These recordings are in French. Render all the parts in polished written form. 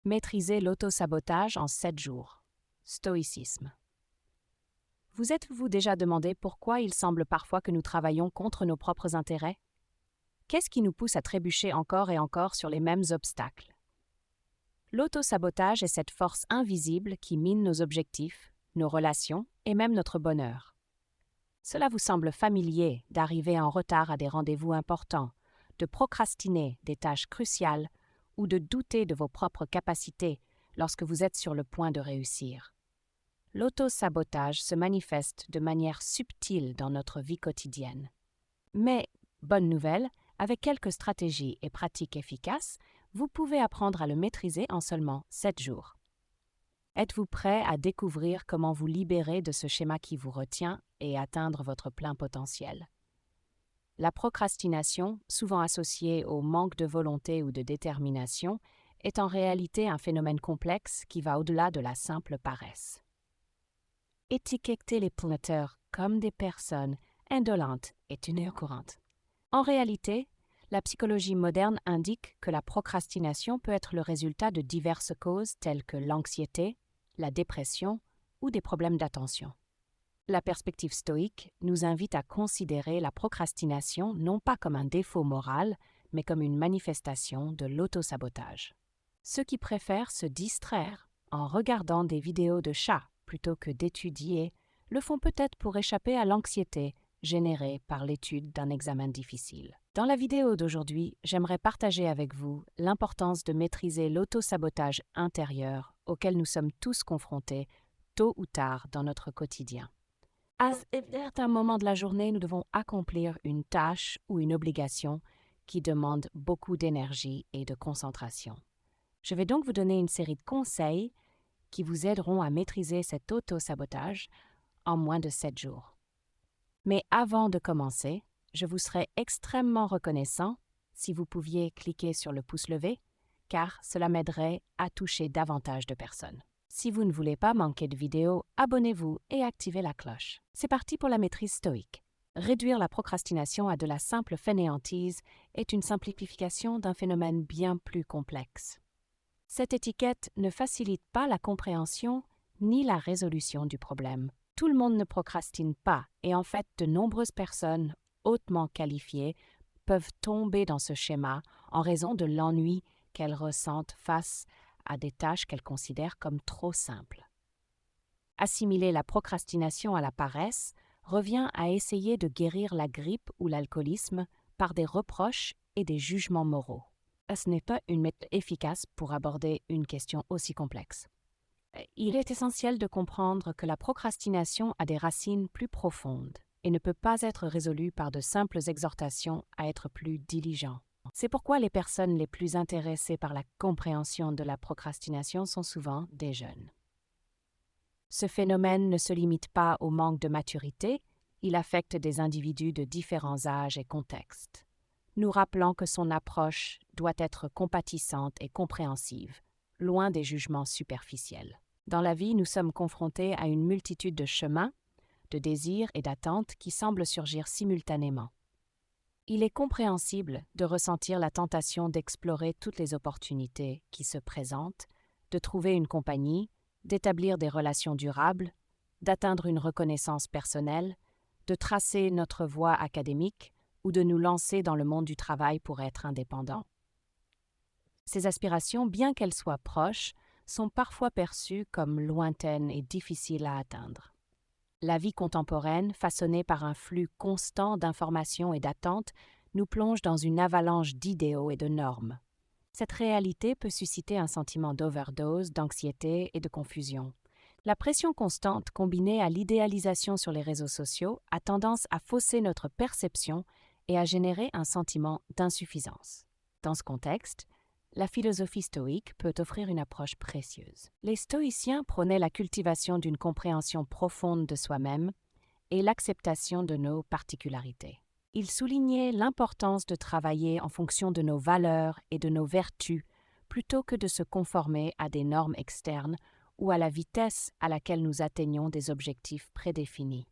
Maîtriser l'auto-sabotage en 7 jours. Stoïcisme. Vous êtes-vous déjà demandé pourquoi il semble parfois que nous travaillons contre nos propres intérêts? Qu'est-ce qui nous pousse à trébucher encore et encore sur les mêmes obstacles? L'auto-sabotage est cette force invisible qui mine nos objectifs, nos relations et même notre bonheur. Cela vous semble familier d'arriver en retard à des rendez-vous importants, de procrastiner des tâches cruciales ou de douter de vos propres capacités lorsque vous êtes sur le point de réussir. L'auto-sabotage se manifeste de manière subtile dans notre vie quotidienne. Mais, bonne nouvelle, avec quelques stratégies et pratiques efficaces, vous pouvez apprendre à le maîtriser en seulement 7 jours. Êtes-vous prêt à découvrir comment vous libérer de ce schéma qui vous retient et atteindre votre plein potentiel? La procrastination, souvent associée au manque de volonté ou de détermination, est en réalité un phénomène complexe qui va au-delà de la simple paresse. Étiqueter les planteurs comme des personnes indolentes est une erreur courante. En réalité, la psychologie moderne indique que la procrastination peut être le résultat de diverses causes telles que l'anxiété, la dépression ou des problèmes d'attention. La perspective stoïque nous invite à considérer la procrastination non pas comme un défaut moral, mais comme une manifestation de l'autosabotage. Ceux qui préfèrent se distraire en regardant des vidéos de chats plutôt que d'étudier le font peut-être pour échapper à l'anxiété générée par l'étude d'un examen difficile. Dans la vidéo d'aujourd'hui, j'aimerais partager avec vous l'importance de maîtriser l'autosabotage intérieur auquel nous sommes tous confrontés tôt ou tard dans notre quotidien. À certains moments de la journée, nous devons accomplir une tâche ou une obligation qui demande beaucoup d'énergie et de concentration. Je vais donc vous donner une série de conseils qui vous aideront à maîtriser cet auto-sabotage en moins de 7 jours. Mais avant de commencer, je vous serais extrêmement reconnaissant si vous pouviez cliquer sur le pouce levé, car cela m'aiderait à toucher davantage de personnes. Si vous ne voulez pas manquer de vidéos, abonnez-vous et activez la cloche. C'est parti pour la maîtrise stoïque. Réduire la procrastination à de la simple fainéantise est une simplification d'un phénomène bien plus complexe. Cette étiquette ne facilite pas la compréhension ni la résolution du problème. Tout le monde ne procrastine pas et en fait, de nombreuses personnes hautement qualifiées peuvent tomber dans ce schéma en raison de l'ennui qu'elles ressentent face à des tâches qu'elles considèrent comme trop simples. Assimiler la procrastination à la paresse revient à essayer de guérir la grippe ou l'alcoolisme par des reproches et des jugements moraux. Ce n'est pas une méthode efficace pour aborder une question aussi complexe. Il est essentiel de comprendre que la procrastination a des racines plus profondes et ne peut pas être résolue par de simples exhortations à être plus diligent. C'est pourquoi les personnes les plus intéressées par la compréhension de la procrastination sont souvent des jeunes. Ce phénomène ne se limite pas au manque de maturité, il affecte des individus de différents âges et contextes, nous rappelant que son approche doit être compatissante et compréhensive, loin des jugements superficiels. Dans la vie, nous sommes confrontés à une multitude de chemins, de désirs et d'attentes qui semblent surgir simultanément. Il est compréhensible de ressentir la tentation d'explorer toutes les opportunités qui se présentent, de trouver une compagnie, d'établir des relations durables, d'atteindre une reconnaissance personnelle, de tracer notre voie académique ou de nous lancer dans le monde du travail pour être indépendants. Ces aspirations, bien qu'elles soient proches, sont parfois perçues comme lointaines et difficiles à atteindre. La vie contemporaine, façonnée par un flux constant d'informations et d'attentes, nous plonge dans une avalanche d'idéaux et de normes. Cette réalité peut susciter un sentiment d'overdose, d'anxiété et de confusion. La pression constante, combinée à l'idéalisation sur les réseaux sociaux, a tendance à fausser notre perception et à générer un sentiment d'insuffisance. Dans ce contexte, la philosophie stoïque peut offrir une approche précieuse. Les stoïciens prônaient la cultivation d'une compréhension profonde de soi-même et l'acceptation de nos particularités. Ils soulignaient l'importance de travailler en fonction de nos valeurs et de nos vertus plutôt que de se conformer à des normes externes ou à la vitesse à laquelle nous atteignons des objectifs prédéfinis.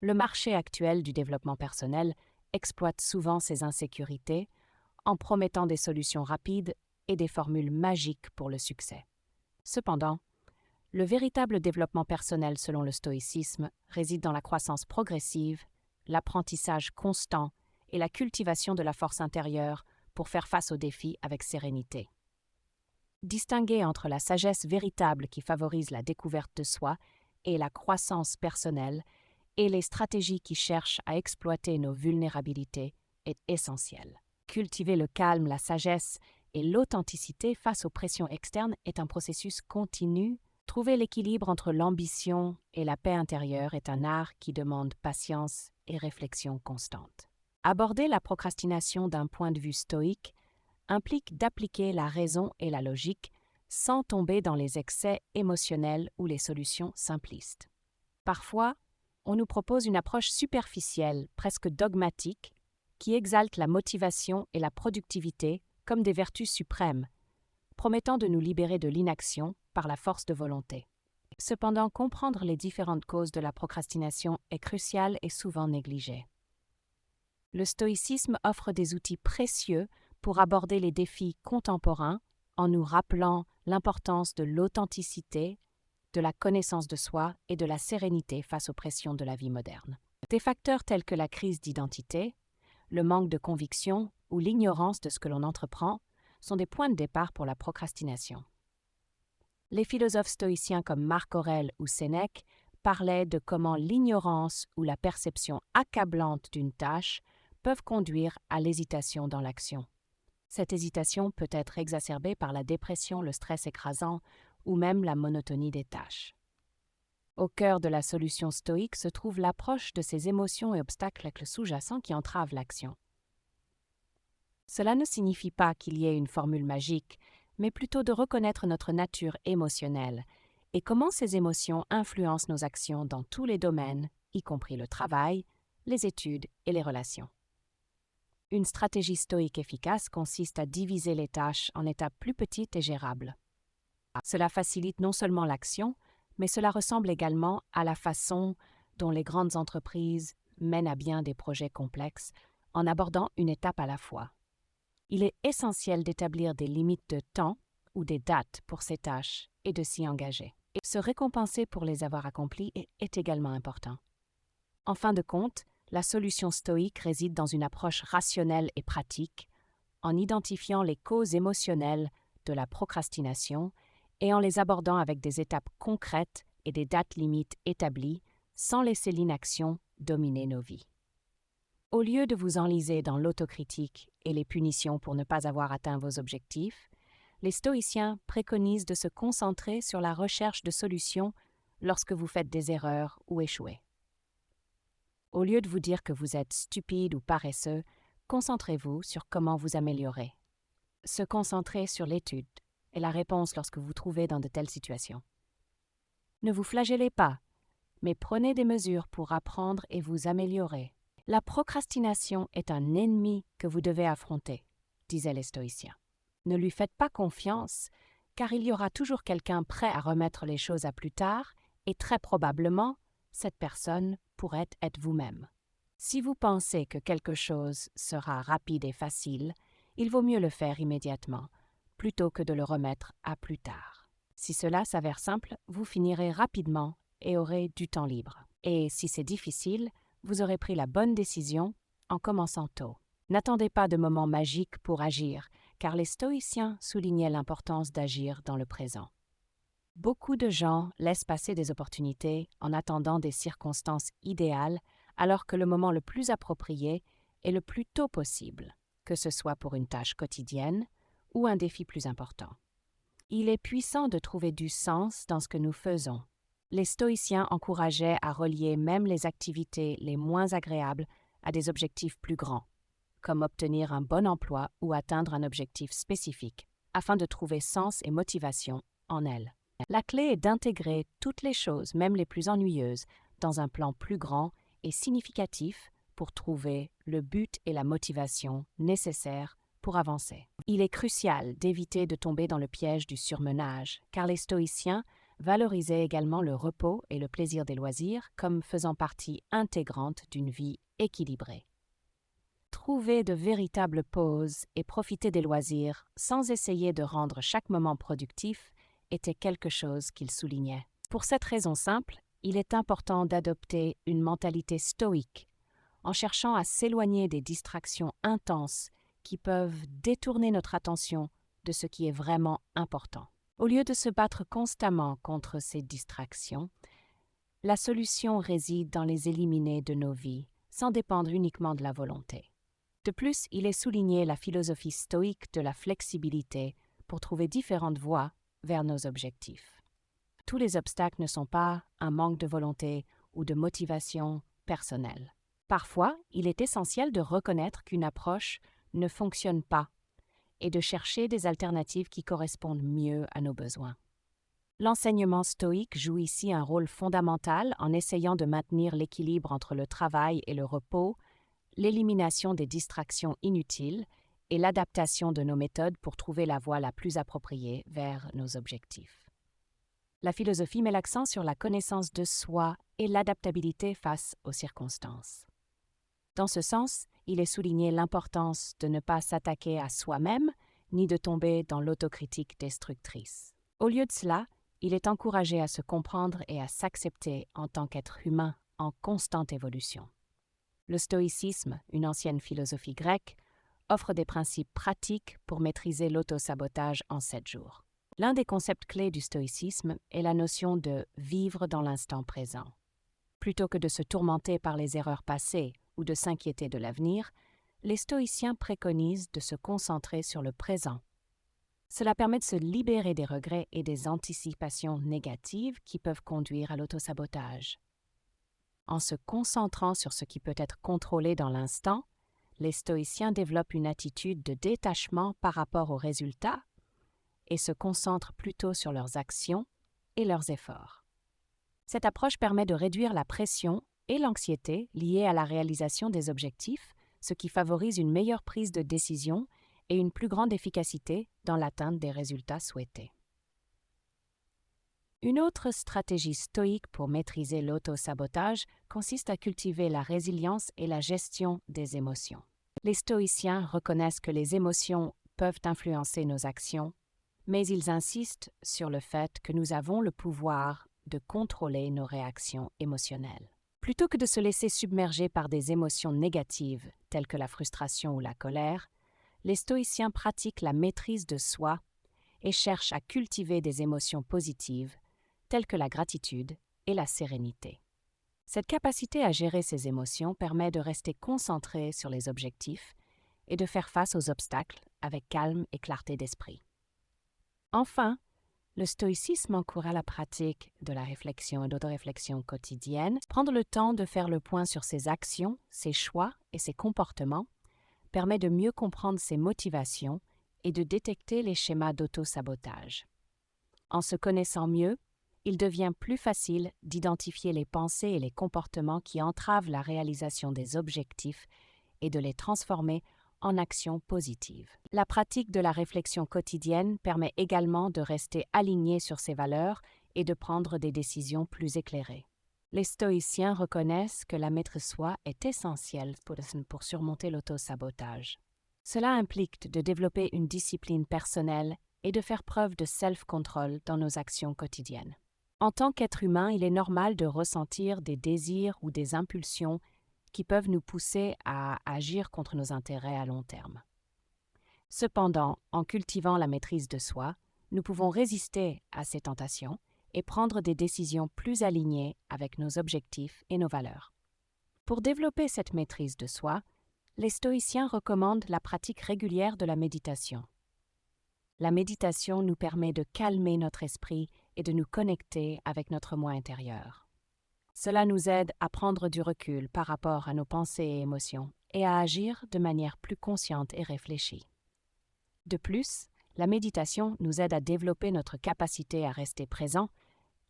Le marché actuel du développement personnel exploite souvent ces insécurités en promettant des solutions rapides et des formules magiques pour le succès. Cependant, le véritable développement personnel selon le stoïcisme réside dans la croissance progressive, l'apprentissage constant et la cultivation de la force intérieure pour faire face aux défis avec sérénité. Distinguer entre la sagesse véritable qui favorise la découverte de soi et la croissance personnelle et les stratégies qui cherchent à exploiter nos vulnérabilités est essentiel. Cultiver le calme, la sagesse et l'authenticité face aux pressions externes est un processus continu. Trouver l'équilibre entre l'ambition et la paix intérieure est un art qui demande patience et réflexion constante. Aborder la procrastination d'un point de vue stoïque implique d'appliquer la raison et la logique sans tomber dans les excès émotionnels ou les solutions simplistes. Parfois, on nous propose une approche superficielle, presque dogmatique, qui exalte la motivation et la productivité comme des vertus suprêmes, promettant de nous libérer de l'inaction par la force de volonté. Cependant, comprendre les différentes causes de la procrastination est crucial et souvent négligé. Le stoïcisme offre des outils précieux pour aborder les défis contemporains en nous rappelant l'importance de l'authenticité, de la connaissance de soi et de la sérénité face aux pressions de la vie moderne. Des facteurs tels que la crise d'identité, le manque de conviction ou l'ignorance de ce que l'on entreprend sont des points de départ pour la procrastination. Les philosophes stoïciens comme Marc Aurèle ou Sénèque parlaient de comment l'ignorance ou la perception accablante d'une tâche peuvent conduire à l'hésitation dans l'action. Cette hésitation peut être exacerbée par la dépression, le stress écrasant ou même la monotonie des tâches. Au cœur de la solution stoïque se trouve l'approche de ces émotions et obstacles sous-jacents qui entravent l'action. Cela ne signifie pas qu'il y ait une formule magique, mais plutôt de reconnaître notre nature émotionnelle et comment ces émotions influencent nos actions dans tous les domaines, y compris le travail, les études et les relations. Une stratégie stoïque efficace consiste à diviser les tâches en étapes plus petites et gérables. Cela facilite non seulement l'action, mais cela ressemble également à la façon dont les grandes entreprises mènent à bien des projets complexes en abordant une étape à la fois. Il est essentiel d'établir des limites de temps ou des dates pour ces tâches et de s'y engager. Et se récompenser pour les avoir accomplies est également important. En fin de compte, la solution stoïque réside dans une approche rationnelle et pratique, en identifiant les causes émotionnelles de la procrastination et en les abordant avec des étapes concrètes et des dates limites établies, sans laisser l'inaction dominer nos vies. Au lieu de vous enliser dans l'autocritique et les punitions pour ne pas avoir atteint vos objectifs, les stoïciens préconisent de se concentrer sur la recherche de solutions lorsque vous faites des erreurs ou échouez. Au lieu de vous dire que vous êtes stupide ou paresseux, concentrez-vous sur comment vous améliorer. Se concentrer sur l'étude est la réponse lorsque vous trouvez dans de telles situations. Ne vous flagellez pas, mais prenez des mesures pour apprendre et vous améliorer. La procrastination est un ennemi que vous devez affronter, disaient les stoïciens. Ne lui faites pas confiance, car il y aura toujours quelqu'un prêt à remettre les choses à plus tard, et très probablement, cette personne pourrait être vous-même. Si vous pensez que quelque chose sera rapide et facile, il vaut mieux le faire immédiatement, plutôt que de le remettre à plus tard. Si cela s'avère simple, vous finirez rapidement et aurez du temps libre. Et si c'est difficile, vous aurez pris la bonne décision en commençant tôt. N'attendez pas de moments magiques pour agir, car les stoïciens soulignaient l'importance d'agir dans le présent. Beaucoup de gens laissent passer des opportunités en attendant des circonstances idéales, alors que le moment le plus approprié est le plus tôt possible, que ce soit pour une tâche quotidienne ou un défi plus important. Il est puissant de trouver du sens dans ce que nous faisons. Les stoïciens encourageaient à relier même les activités les moins agréables à des objectifs plus grands, comme obtenir un bon emploi ou atteindre un objectif spécifique, afin de trouver sens et motivation en elles. La clé est d'intégrer toutes les choses, même les plus ennuyeuses, dans un plan plus grand et significatif pour trouver le but et la motivation nécessaires pour avancer. Il est crucial d'éviter de tomber dans le piège du surmenage, car les stoïciens valorisaient également le repos et le plaisir des loisirs comme faisant partie intégrante d'une vie équilibrée. trouver de véritables pauses et profiter des loisirs sans essayer de rendre chaque moment productif était quelque chose qu'il soulignait. Pour cette raison simple, il est important d'adopter une mentalité stoïque en cherchant à s'éloigner des distractions intenses qui peuvent détourner notre attention de ce qui est vraiment important. Au lieu de se battre constamment contre ces distractions, la solution réside dans les éliminer de nos vies, sans dépendre uniquement de la volonté. De plus, il est souligné la philosophie stoïque de la flexibilité pour trouver différentes voies vers nos objectifs. Tous les obstacles ne sont pas un manque de volonté ou de motivation personnelle. Parfois, il est essentiel de reconnaître qu'une approche ne fonctionne pas et de chercher des alternatives qui correspondent mieux à nos besoins. L'enseignement stoïque joue ici un rôle fondamental en essayant de maintenir l'équilibre entre le travail et le repos, l'élimination des distractions inutiles et l'adaptation de nos méthodes pour trouver la voie la plus appropriée vers nos objectifs. La philosophie met l'accent sur la connaissance de soi et l'adaptabilité face aux circonstances. Dans ce sens, il est souligné l'importance de ne pas s'attaquer à soi-même ni de tomber dans l'autocritique destructrice. Au lieu de cela, il est encouragé à se comprendre et à s'accepter en tant qu'être humain en constante évolution. Le stoïcisme, une ancienne philosophie grecque, offre des principes pratiques pour maîtriser l'autosabotage en 7 jours. L'un des concepts clés du stoïcisme est la notion de vivre dans l'instant présent. Plutôt que de se tourmenter par les erreurs passées ou de s'inquiéter de l'avenir, les stoïciens préconisent de se concentrer sur le présent. Cela permet de se libérer des regrets et des anticipations négatives qui peuvent conduire à l'autosabotage. En se concentrant sur ce qui peut être contrôlé dans l'instant, les stoïciens développent une attitude de détachement par rapport aux résultats et se concentrent plutôt sur leurs actions et leurs efforts. Cette approche permet de réduire la pression et l'anxiété liées à la réalisation des objectifs, ce qui favorise une meilleure prise de décision et une plus grande efficacité dans l'atteinte des résultats souhaités. Une autre stratégie stoïque pour maîtriser l'autosabotage consiste à cultiver la résilience et la gestion des émotions. Les stoïciens reconnaissent que les émotions peuvent influencer nos actions, mais ils insistent sur le fait que nous avons le pouvoir de contrôler nos réactions émotionnelles. Plutôt que de se laisser submerger par des émotions négatives, telles que la frustration ou la colère, les stoïciens pratiquent la maîtrise de soi et cherchent à cultiver des émotions positives, telles que la gratitude et la sérénité. Cette capacité à gérer ces émotions permet de rester concentré sur les objectifs et de faire face aux obstacles avec calme et clarté d'esprit. Enfin, le stoïcisme encourage la pratique de la réflexion et d'autoréflexion quotidienne. Prendre le temps de faire le point sur ses actions, ses choix et ses comportements permet de mieux comprendre ses motivations et de détecter les schémas d'auto-sabotage. En se connaissant mieux, il devient plus facile d'identifier les pensées et les comportements qui entravent la réalisation des objectifs et de les transformer en actions positives. La pratique de la réflexion quotidienne permet également de rester aligné sur ses valeurs et de prendre des décisions plus éclairées. Les stoïciens reconnaissent que la maîtrise soi est essentielle pour surmonter l'autosabotage. Cela implique de développer une discipline personnelle et de faire preuve de self-control dans nos actions quotidiennes. En tant qu'être humain, il est normal de ressentir des désirs ou des impulsions qui peuvent nous pousser à agir contre nos intérêts à long terme. Cependant, en cultivant la maîtrise de soi, nous pouvons résister à ces tentations et prendre des décisions plus alignées avec nos objectifs et nos valeurs. Pour développer cette maîtrise de soi, les stoïciens recommandent la pratique régulière de la méditation. La méditation nous permet de calmer notre esprit et de nous connecter avec notre moi intérieur. Cela nous aide à prendre du recul par rapport à nos pensées et émotions et à agir de manière plus consciente et réfléchie. De plus, la méditation nous aide à développer notre capacité à rester présent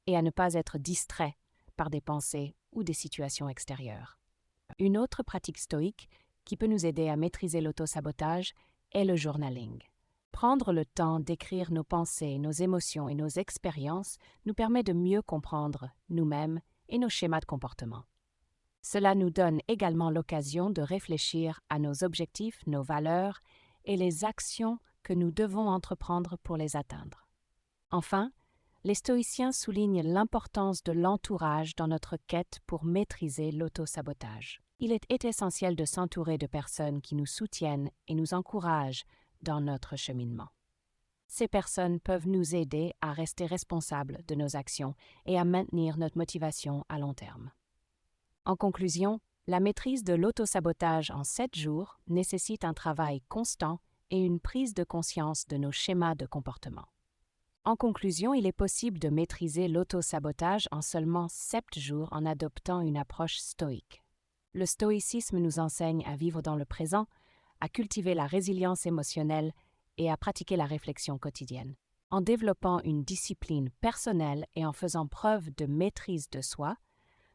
et à ne pas être distrait par des pensées ou des situations extérieures. Une autre pratique stoïque qui peut nous aider à maîtriser l'autosabotage est le journaling. Prendre le temps d'écrire nos pensées, nos émotions et nos expériences nous permet de mieux comprendre nous-mêmes et nos schémas de comportement. Cela nous donne également l'occasion de réfléchir à nos objectifs, nos valeurs et les actions que nous devons entreprendre pour les atteindre. Enfin, les stoïciens soulignent l'importance de l'entourage dans notre quête pour maîtriser l'autosabotage. Il est essentiel de s'entourer de personnes qui nous soutiennent et nous encouragent dans notre cheminement. Ces personnes peuvent nous aider à rester responsables de nos actions et à maintenir notre motivation à long terme. En conclusion, la maîtrise de l'autosabotage en 7 jours nécessite un travail constant et une prise de conscience de nos schémas de comportement. En conclusion, il est possible de maîtriser l'autosabotage en seulement 7 jours en adoptant une approche stoïque. Le stoïcisme nous enseigne à vivre dans le présent, à cultiver la résilience émotionnelle et à pratiquer la réflexion quotidienne. En développant une discipline personnelle et en faisant preuve de maîtrise de soi,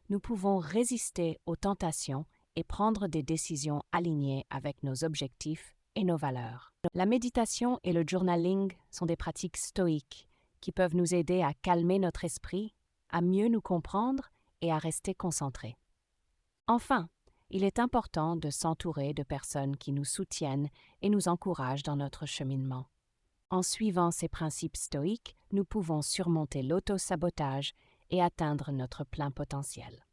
nous pouvons résister aux tentations et prendre des décisions alignées avec nos objectifs et nos valeurs. La méditation et le journaling sont des pratiques stoïques qui peuvent nous aider à calmer notre esprit, à mieux nous comprendre et à rester concentrés. Enfin, il est important de s'entourer de personnes qui nous soutiennent et nous encouragent dans notre cheminement. En suivant ces principes stoïques, nous pouvons surmonter l'autosabotage et atteindre notre plein potentiel.